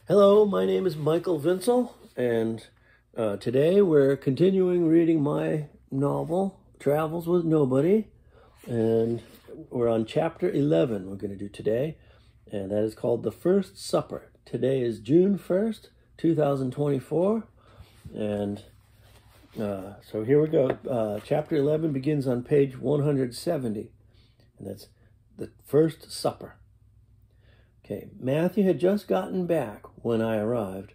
Hello, my name is Michael Vinsel, and today we're continuing reading my novel, Travels with Nobody, and we're on chapter 11 we're going to do today, and that is called The First Supper. Today is June 1st, 2024, and so here we go. Chapter 11 begins on page 170, and that's The First Supper. Okay, Matthew had just gotten back when I arrived.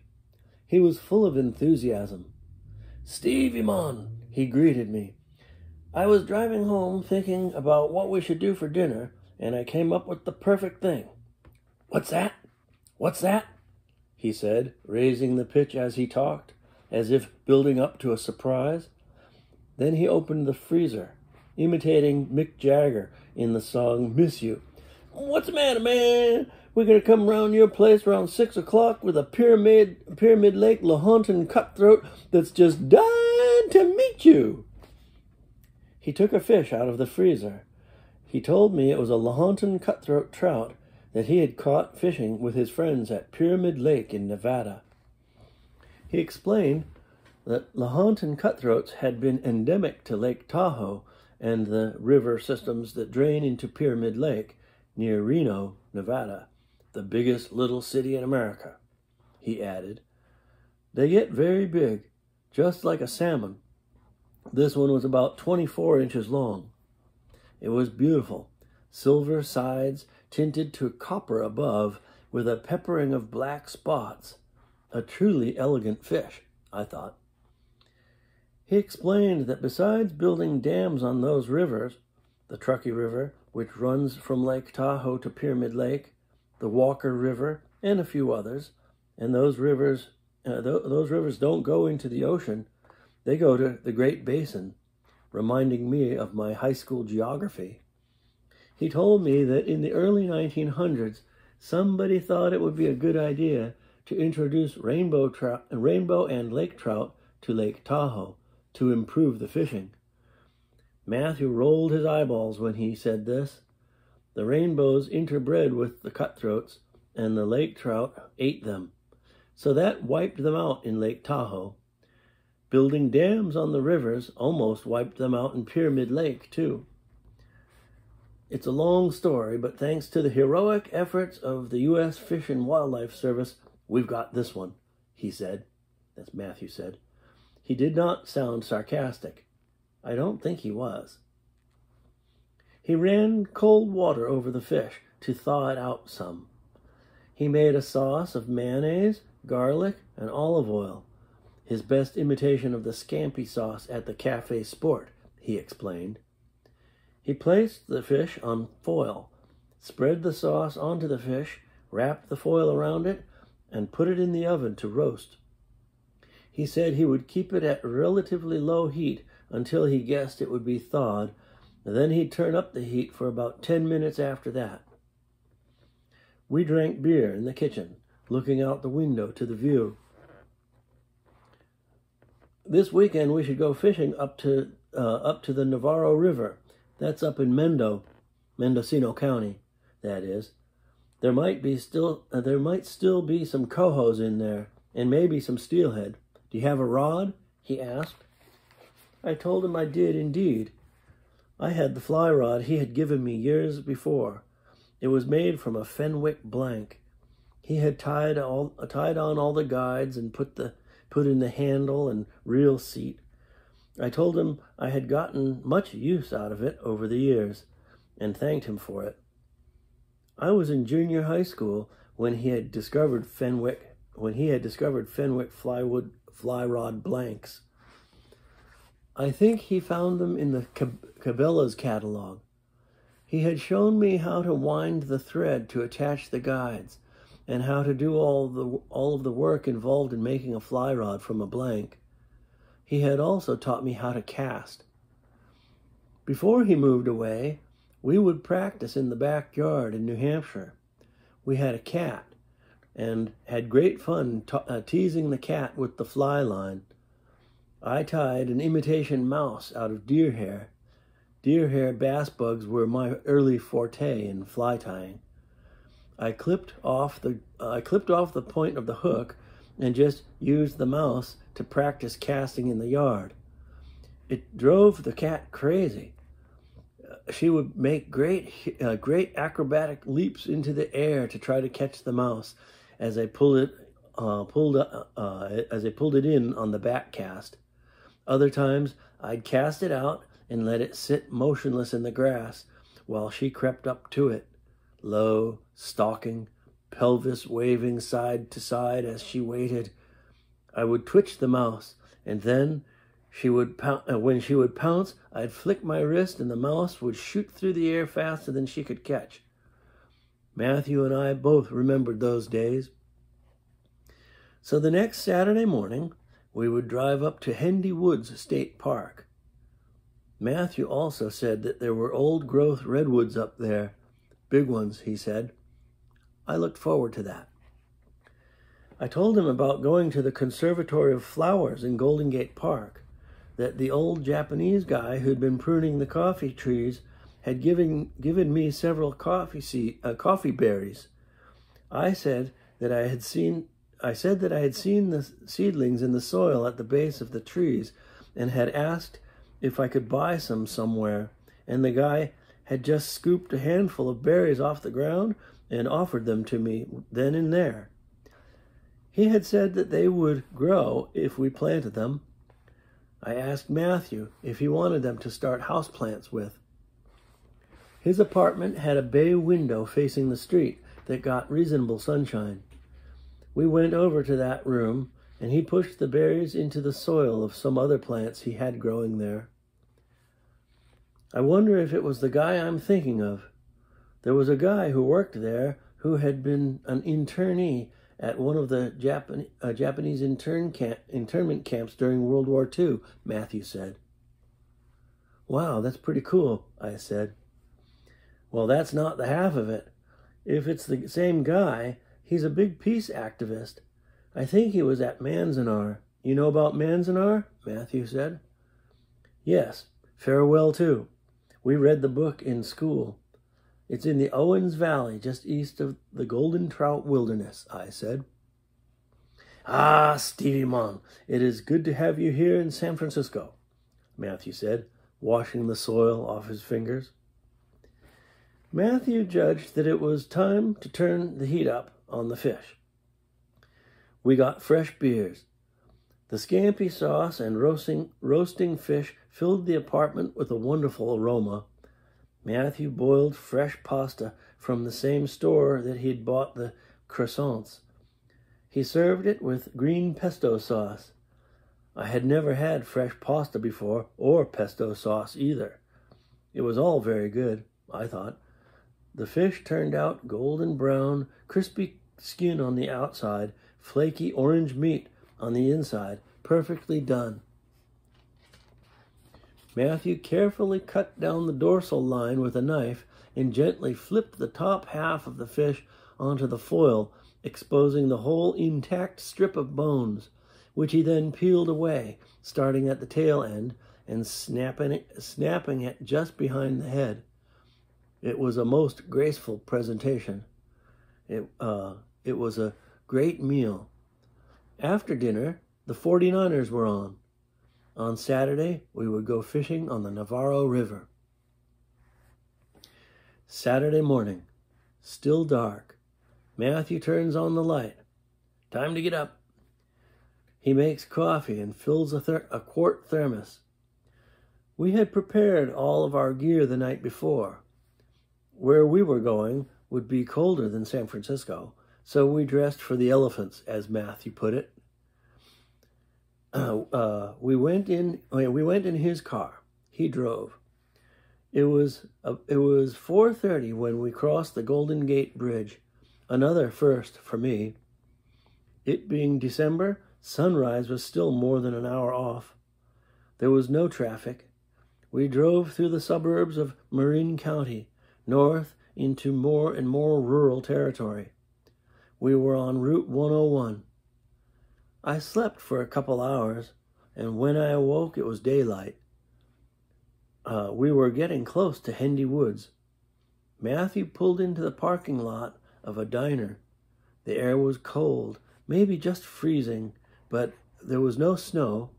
He was full of enthusiasm. "Stevie, mon," he greeted me. "I was driving home thinking about what we should do for dinner, and I came up with the perfect thing." "What's that? What's that?" he said, raising the pitch as he talked, as if building up to a surprise. Then he opened the freezer, imitating Mick Jagger in the song "Miss You." "What's the matter, man? We're going to come round your place around 6 o'clock with a Pyramid Lake Lahontan cutthroat that's just dying to meet you." He took a fish out of the freezer. He told me it was a Lahontan cutthroat trout that he had caught fishing with his friends at Pyramid Lake in Nevada. He explained that Lahontan cutthroats had been endemic to Lake Tahoe and the river systems that drain into Pyramid Lake near Reno, Nevada, the biggest little city in America. He added, "They get very big, just like a salmon. This one was about 24 inches long. It was beautiful, silver sides tinted to copper above with a peppering of black spots. A truly elegant fish, I thought." He explained that besides building dams on those rivers, the Truckee River, which runs from Lake Tahoe to Pyramid Lake, the Walker River, and a few others, and those rivers don't go into the ocean, they go to the Great Basin, reminding me of my high school geography. He told me that in the early 1900s, somebody thought it would be a good idea to introduce rainbow and lake trout to Lake Tahoe to improve the fishing. Matthew rolled his eyeballs when he said this. The rainbows interbred with the cutthroats, and the lake trout ate them. So that wiped them out in Lake Tahoe. Building dams on the rivers almost wiped them out in Pyramid Lake, too. It's a long story, but thanks to the heroic efforts of the U.S. Fish and Wildlife Service, we've got this one, he said. That's Matthew said. He did not sound sarcastic. I don't think he was. He ran cold water over the fish to thaw it out some. He made a sauce of mayonnaise, garlic, and olive oil. His best imitation of the scampi sauce at the Cafe Sport, he explained. He placed the fish on foil, spread the sauce onto the fish, wrapped the foil around it, and put it in the oven to roast. He said he would keep it at relatively low heat until he guessed it would be thawed, and then he'd turn up the heat for about 10 minutes after that. We drank beer in the kitchen, looking out the window to the view. This weekend we should go fishing up to the Navarro River. That's up in Mendocino County, that is. There might still be some cohos in there, and maybe some steelhead. Do you have a rod? He asked. I told him I did indeed. I had the fly rod he had given me years before. It was made from a Fenwick blank. He had tied on all the guides and put in the handle and reel seat. I told him I had gotten much use out of it over the years, and thanked him for it. I was in junior high school when he had discovered Fenwick fly rod blanks. I think he found them in the Cabela's catalog. He had shown me how to wind the thread to attach the guides, and how to do all of the work involved in making a fly rod from a blank. He had also taught me how to cast. Before he moved away, we would practice in the backyard in New Hampshire. We had a cat, and had great fun teasing the cat with the fly line. I tied an imitation mouse out of deer hair. Deer hair bass bugs were my early forte in fly tying. I clipped off the point of the hook and just used the mouse to practice casting in the yard. It drove the cat crazy. She would make great acrobatic leaps into the air to try to catch the mouse as I pulled it in on the back cast. Other times I'd cast it out and let it sit motionless in the grass while she crept up to it, low, stalking, pelvis waving side to side as she waited. I would twitch the mouse, and then when she would pounce, I'd flick my wrist and the mouse would shoot through the air faster than she could catch. Matthew and I both remembered those days. So the next Saturday morning, we would drive up to Hendy Woods State Park. Matthew also said that there were old-growth redwoods up there. Big ones, he said. I looked forward to that. I told him about going to the Conservatory of Flowers in Golden Gate Park, that the old Japanese guy who'd been pruning the coffee trees had given me several coffee berries. I said that I had seen the seedlings in the soil at the base of the trees and had asked if I could buy some somewhere, and the guy had just scooped a handful of berries off the ground and offered them to me then and there. He had said that they would grow if we planted them. I asked Matthew if he wanted them to start houseplants with. His apartment had a bay window facing the street that got reasonable sunshine. We went over to that room, and he pushed the berries into the soil of some other plants he had growing there. I wonder if it was the guy I'm thinking of. There was a guy who worked there who had been an internee at one of the Japanese internment camps during World War II, Matthew said. Wow, that's pretty cool, I said. Well, that's not the half of it. If it's the same guy, he's a big peace activist. I think he was at Manzanar. You know about Manzanar? Matthew said. Yes, Farewell too. We read the book in school. It's in the Owens Valley, just east of the Golden Trout Wilderness, I said. Ah, Stevie Mon, it is good to have you here in San Francisco, Matthew said, washing the soil off his fingers. Matthew judged that it was time to turn the heat up on the fish. We got fresh beers. The scampi sauce and roasting fish filled the apartment with a wonderful aroma. Matthew boiled fresh pasta from the same store that he'd bought the croissants. He served it with green pesto sauce. I had never had fresh pasta before, or pesto sauce either. It was all very good, I thought. The fish turned out golden brown, crispy skin on the outside, flaky orange meat on the inside, perfectly done. Matthew carefully cut down the dorsal line with a knife and gently flipped the top half of the fish onto the foil, exposing the whole intact strip of bones, which he then peeled away, starting at the tail end and snapping it just behind the head. It was a most graceful presentation. It was a great meal. After dinner, the 49ers were on. On Saturday, we would go fishing on the Navarro River. Saturday morning, still dark. Matthew turns on the light. Time to get up. He makes coffee and fills a quart thermos. We had prepared all of our gear the night before. Where we were going would be colder than San Francisco, so we dressed for the elephants, as Matthew put it. We went in his car. He drove. It was 4:30 when we crossed the Golden Gate Bridge, another first for me. It being December, sunrise was still more than an hour off. There was no traffic. We drove through the suburbs of Marin County, north into more and more rural territory. We were on Route 101. I slept for a couple hours, and when I awoke, it was daylight. We were getting close to Hendy Woods. Matthew pulled into the parking lot of a diner. The air was cold, maybe just freezing, but there was no snow.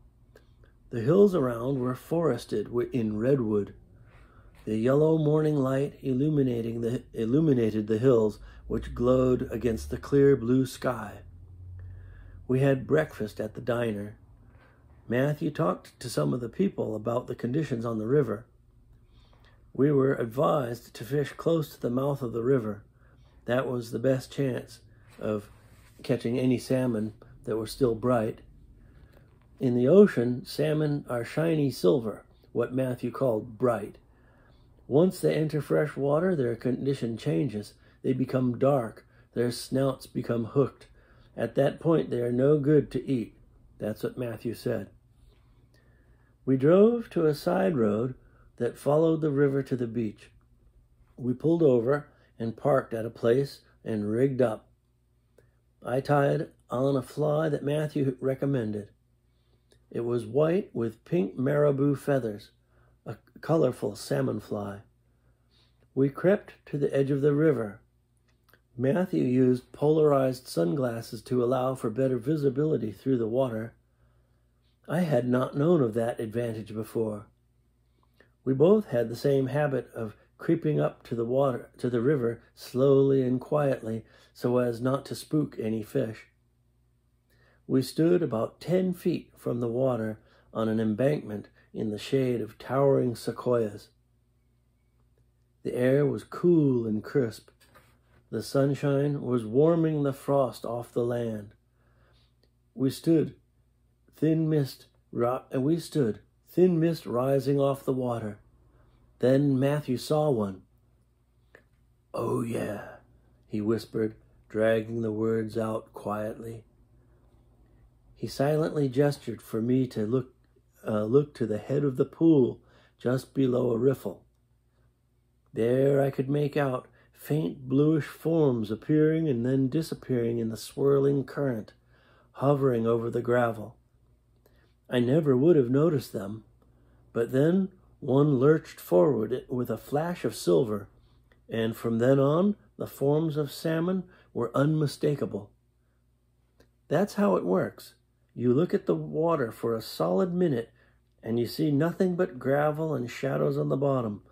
The hills around were forested in redwood. The yellow morning light illuminated the hills, which glowed against the clear blue sky. We had breakfast at the diner. Matthew talked to some of the people about the conditions on the river. We were advised to fish close to the mouth of the river. That was the best chance of catching any salmon that were still bright. In the ocean, salmon are shiny silver, what Matthew called bright. Once they enter fresh water, their condition changes. They become dark. Their snouts become hooked. At that point, they are no good to eat. That's what Matthew said. We drove to a side road that followed the river to the beach. We pulled over and parked at a place and rigged up. I tied on a fly that Matthew recommended. It was white with pink marabou feathers, a colorful salmon fly. We crept to the edge of the river. Matthew used polarized sunglasses to allow for better visibility through the water. I had not known of that advantage before. We both had the same habit of creeping up to the river slowly and quietly so as not to spook any fish. We stood about 10 feet from the water on an embankment in the shade of towering sequoias. The air was cool and crisp. The sunshine was warming the frost off the land. We stood, thin mist rising off the water. Then Matthew saw one. "Oh yeah," he whispered, dragging the words out quietly. He silently gestured for me to look to the head of the pool just below a riffle. There I could make out faint bluish forms appearing and then disappearing in the swirling current, hovering over the gravel. I never would have noticed them, but then one lurched forward with a flash of silver, and from then on the forms of salmon were unmistakable. That's how it works. You look at the water for a solid minute and you see nothing but gravel and shadows on the bottom.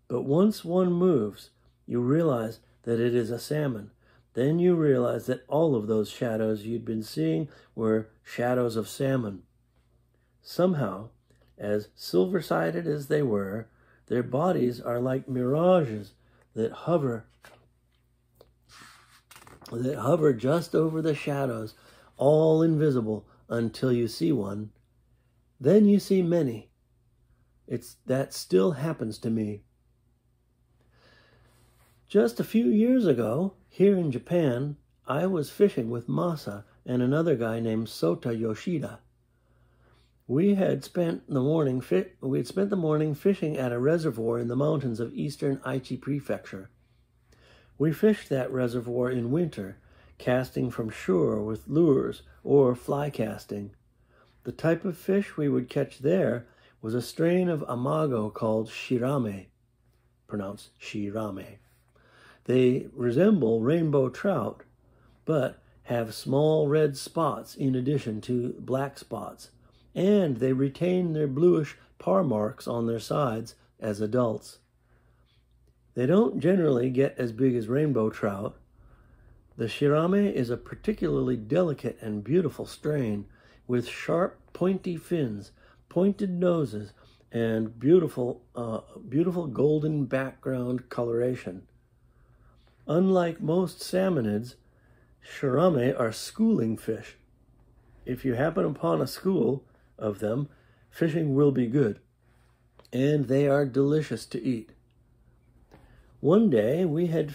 But once one moves, you realize that it is a salmon. Then you realize that all of those shadows you'd been seeing were shadows of salmon. Somehow, as silver-sided as they were, their bodies are like mirages that hover just over the shadows, all invisible until you see one. Then you see many. That still happens to me. Just a few years ago, here in Japan, I was fishing with Masa and another guy named Sota Yoshida. We had spent the morning fishing at a reservoir in the mountains of eastern Aichi Prefecture. We fished that reservoir in winter, casting from shore with lures or fly casting. The type of fish we would catch there was a strain of amago called shirame, pronounced shirame. They resemble rainbow trout, but have small red spots in addition to black spots, and they retain their bluish paw marks on their sides as adults. They don't generally get as big as rainbow trout. The shirame is a particularly delicate and beautiful strain with sharp, pointy fins, pointed noses, and beautiful golden background coloration. Unlike most salmonids, shirame are schooling fish. If you happen upon a school of them, fishing will be good, and they are delicious to eat. One day we had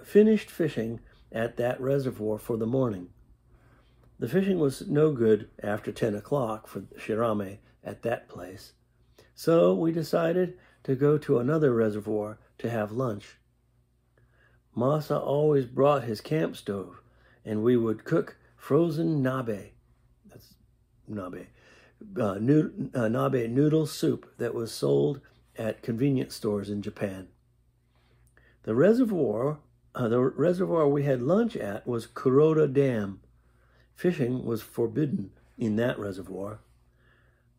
finished fishing at that reservoir for the morning. The fishing was no good after 10 o'clock for shirame at that place, so we decided to go to another reservoir to have lunch. Masa always brought his camp stove, and we would cook frozen nabe. That's nabe. Nabe noodle soup that was sold at convenience stores in Japan. The reservoir we had lunch at was Kuroda Dam. Fishing was forbidden in that reservoir.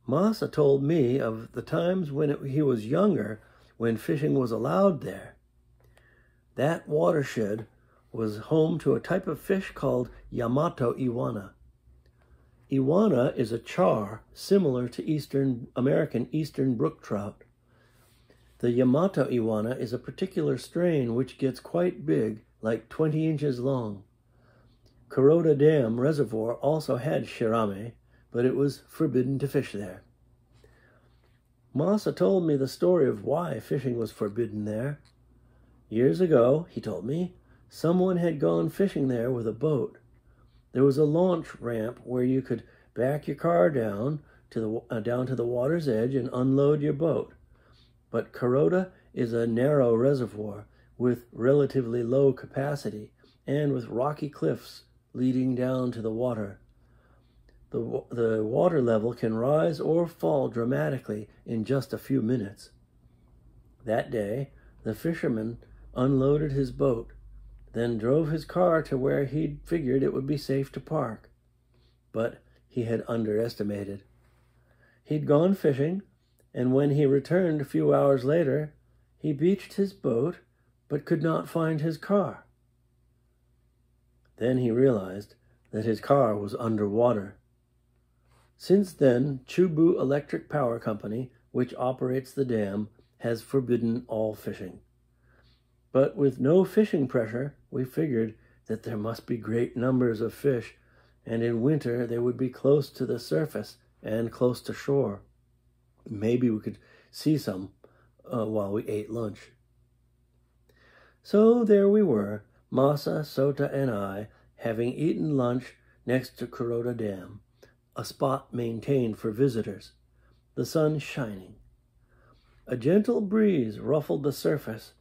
Masa told me of the times when he was younger when fishing was allowed there. That watershed was home to a type of fish called Yamato Iwana. Iwana is a char similar to American eastern brook trout. The Yamato Iwana is a particular strain which gets quite big, like 20 inches long. Kuroda Dam Reservoir also had shirame, but it was forbidden to fish there. Masa told me the story of why fishing was forbidden there. Years ago, he told me, someone had gone fishing there with a boat. There was a launch ramp where you could back your car down to the water's edge and unload your boat. But Kuroda is a narrow reservoir with relatively low capacity and with rocky cliffs leading down to the water. The water level can rise or fall dramatically in just a few minutes. That day, the fisherman unloaded his boat, then drove his car to where he'd figured it would be safe to park. But he had underestimated. He'd gone fishing, and when he returned a few hours later, he beached his boat but could not find his car. Then he realized that his car was underwater. Since then, Chubu Electric Power Company, which operates the dam, has forbidden all fishing. But with no fishing pressure, we figured that there must be great numbers of fish, and in winter they would be close to the surface and close to shore. Maybe we could see some while we ate lunch. So there we were, Masa, Sota, and I, having eaten lunch next to Kuroda Dam, a spot maintained for visitors, the sun shining. A gentle breeze ruffled the surface,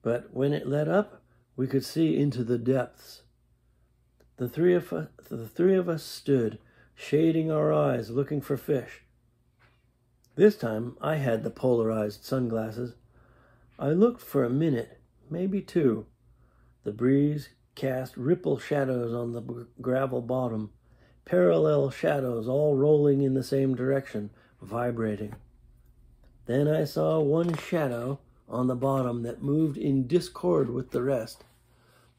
but when it let up, we could see into the depths. The three of us stood, shading our eyes, looking for fish. This time, I had the polarized sunglasses. I looked for a minute, maybe two. The breeze cast ripple shadows on the gravel bottom, parallel shadows all rolling in the same direction, vibrating. Then I saw one shadow on the bottom that moved in discord with the rest.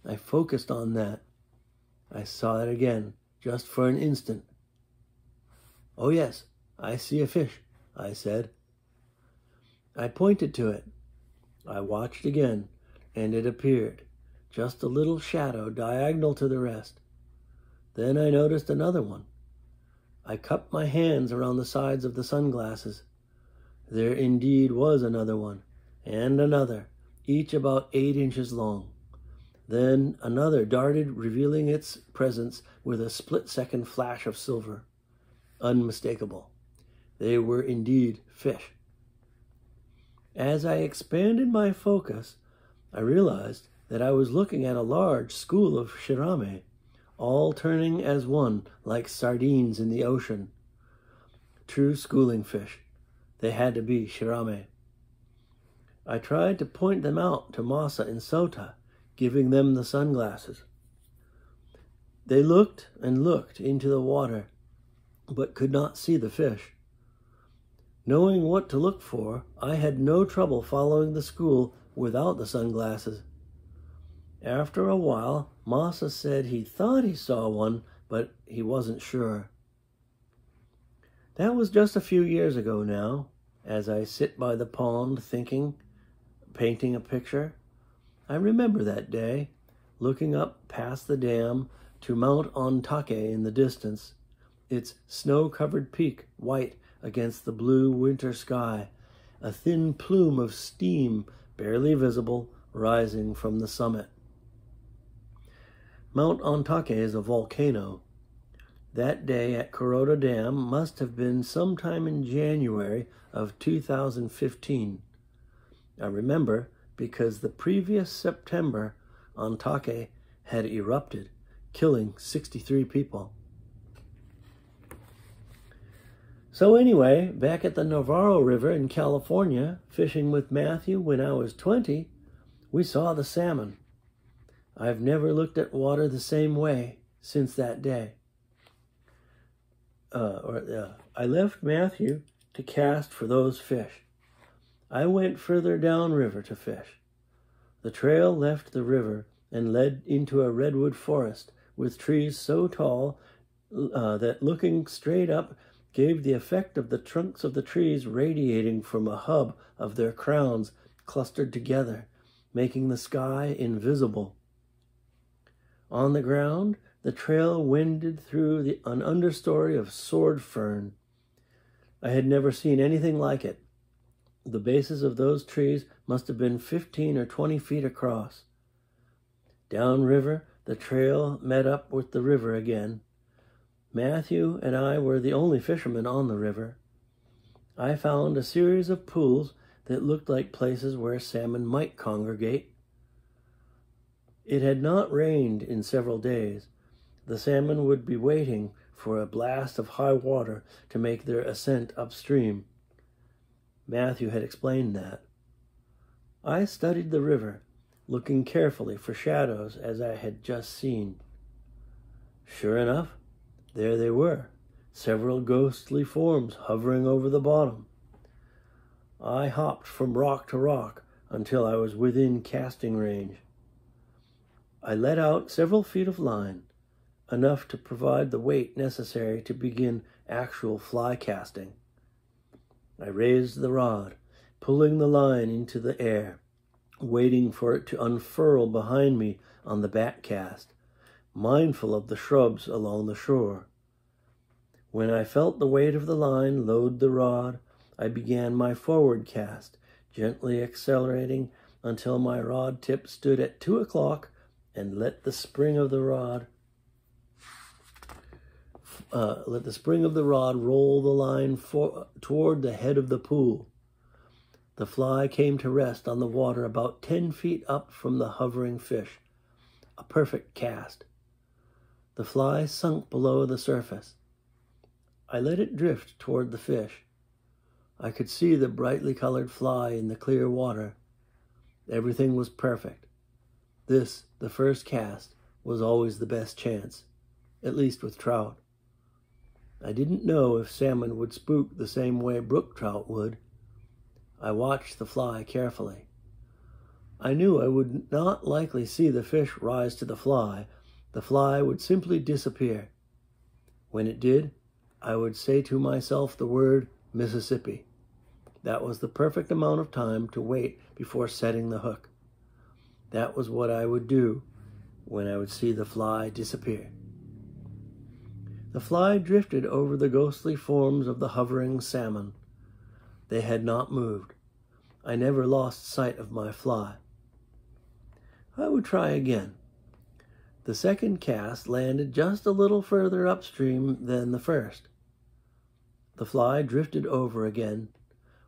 I focused on that. I saw it again, just for an instant. "Oh yes, I see a fish," I said. I pointed to it. I watched again, and it appeared, just a little shadow diagonal to the rest. Then I noticed another one. I cupped my hands around the sides of the sunglasses. There indeed was another one, and another, each about 8 inches long. Then another darted, revealing its presence with a split-second flash of silver. Unmistakable. They were indeed fish. As I expanded my focus, I realized that I was looking at a large school of shirame, all turning as one, like sardines in the ocean. True schooling fish. They had to be shirame. I tried to point them out to Masa and Sota, giving them the sunglasses. They looked and looked into the water, but could not see the fish. Knowing what to look for, I had no trouble following the school without the sunglasses. After a while, Masa said he thought he saw one, but he wasn't sure. That was just a few years ago now. As I sit by the pond thinking, painting a picture, I remember that day, looking up past the dam to Mount Ontake in the distance, its snow-covered peak white against the blue winter sky, a thin plume of steam barely visible rising from the summit. Mount Ontake is a volcano. That day at Kuroda Dam must have been sometime in January of 2015. I remember because the previous September, Ontake had erupted, killing 63 people. So anyway, back at the Navarro River in California, fishing with Matthew when I was 20, We saw the salmon. I've never looked at water the same way since that day. I left Matthew to cast for those fish. I went further downriver to fish. The trail left the river and led into a redwood forest with trees so tall that looking straight up gave the effect of the trunks of the trees radiating from a hub of their crowns clustered together, making the sky invisible. On the ground, the trail wended through an understory of sword fern. I had never seen anything like it. The bases of those trees must have been 15 or 20 feet across. Downriver, the trail met up with the river again. Matthew and I were the only fishermen on the river. I found a series of pools that looked like places where salmon might congregate. It had not rained in several days. The salmon would be waiting for a blast of high water to make their ascent upstream. Matthew had explained that. I studied the river, looking carefully for shadows as I had just seen. Sure enough, there they were, several ghostly forms hovering over the bottom. I hopped from rock to rock until I was within casting range. I let out several feet of line, enough to provide the weight necessary to begin actual fly casting. I raised the rod, pulling the line into the air, waiting for it to unfurl behind me on the back cast, mindful of the shrubs along the shore. When I felt the weight of the line load the rod, I began my forward cast, gently accelerating until my rod tip stood at 2 o'clock, and let the spring of the rod roll the line toward the head of the pool. The fly came to rest on the water about 10 feet up from the hovering fish. A perfect cast. The fly sunk below the surface. I let it drift toward the fish. I could see the brightly colored fly in the clear water. Everything was perfect. This, the first cast, was always the best chance, at least with trout. I didn't know if salmon would spook the same way brook trout would. I watched the fly carefully. I knew I would not likely see the fish rise to the fly. The fly would simply disappear. When it did, I would say to myself the word Mississippi. That was the perfect amount of time to wait before setting the hook. That was what I would do when I would see the fly disappear. The fly drifted over the ghostly forms of the hovering salmon. They had not moved. I never lost sight of my fly. I would try again. The second cast landed just a little further upstream than the first. The fly drifted over again.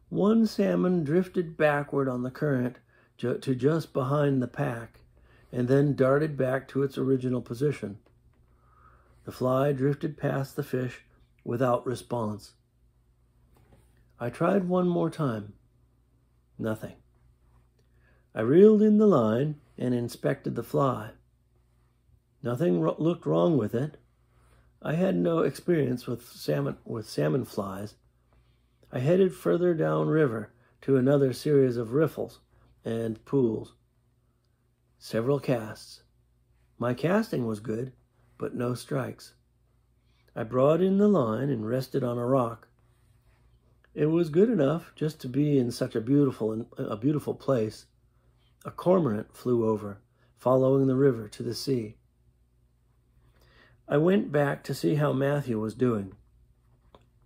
One salmon drifted backward on the current to just behind the pack, and then darted back to its original position. The fly drifted past the fish without response. I tried one more time. Nothing. I reeled in the line and inspected the fly. Nothing looked wrong with it. I had no experience with salmon flies. I headed further downriver to another series of riffles and pools. Several casts. My casting was good, but no strikes. I brought in the line and rested on a rock. It was good enough just to be in such a beautiful place. A cormorant flew over, following the river to the sea. I went back to see how Matthew was doing.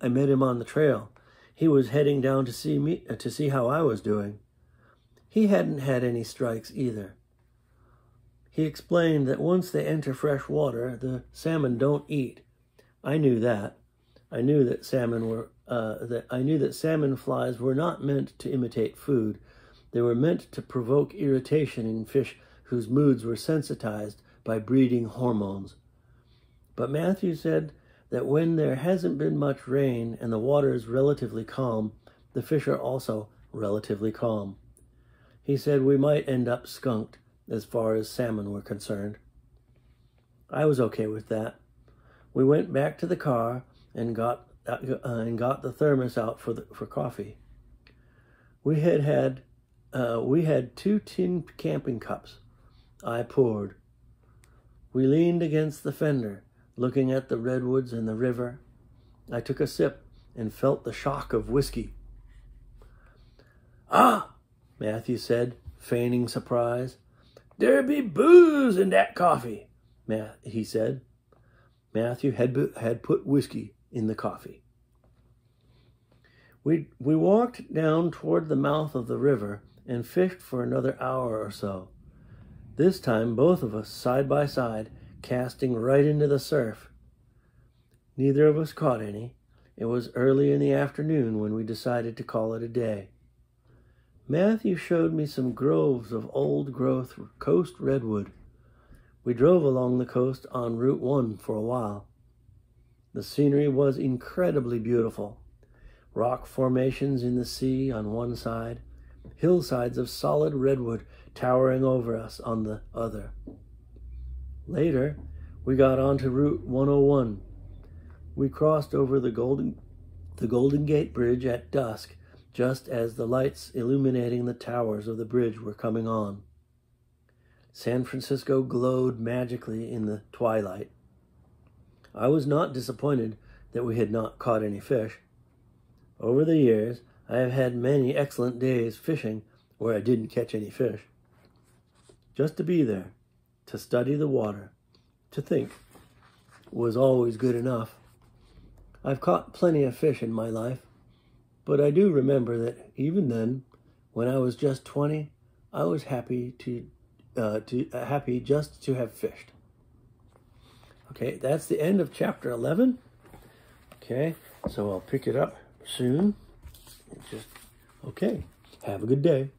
I met him on the trail. He was heading down to see how I was doing. He hadn't had any strikes either. He explained that once they enter fresh water, the salmon don't eat. I knew that. I knew that salmon flies were not meant to imitate food. They were meant to provoke irritation in fish whose moods were sensitized by breeding hormones. But Matthew said that when there hasn't been much rain and the water is relatively calm, the fish are also relatively calm. he said we might end up skunked as far as salmon were concerned. I was okay with that. We went back to the car and got the thermos out for coffee. We had 2 tin camping cups. I poured. We leaned against the fender, looking at the redwoods and the river. I took a sip and felt the shock of whiskey. "Ah," Matthew said, feigning surprise. "There be booze in that coffee," he said. Matthew had put whiskey in the coffee. We walked down toward the mouth of the river and fished for another hour or so. This time, both of us, side by side, casting right into the surf. Neither of us caught any. It was early in the afternoon when we decided to call it a day. Matthew showed me some groves of old-growth coast redwood. We drove along the coast on Route 1 for a while. The scenery was incredibly beautiful. Rock formations in the sea on one side, hillsides of solid redwood towering over us on the other. Later, we got onto Route 101. We crossed over the Golden Gate Bridge at dusk, just as the lights illuminating the towers of the bridge were coming on. San Francisco glowed magically in the twilight. I was not disappointed that we had not caught any fish. Over the years, I have had many excellent days fishing where I didn't catch any fish. Just to be there, to study the water, to think, was always good enough. I've caught plenty of fish in my life, but I do remember that even then, when I was just 20, I was happy just to have fished. Okay, that's the end of chapter 11. Okay, so I'll pick it up soon. Okay, have a good day.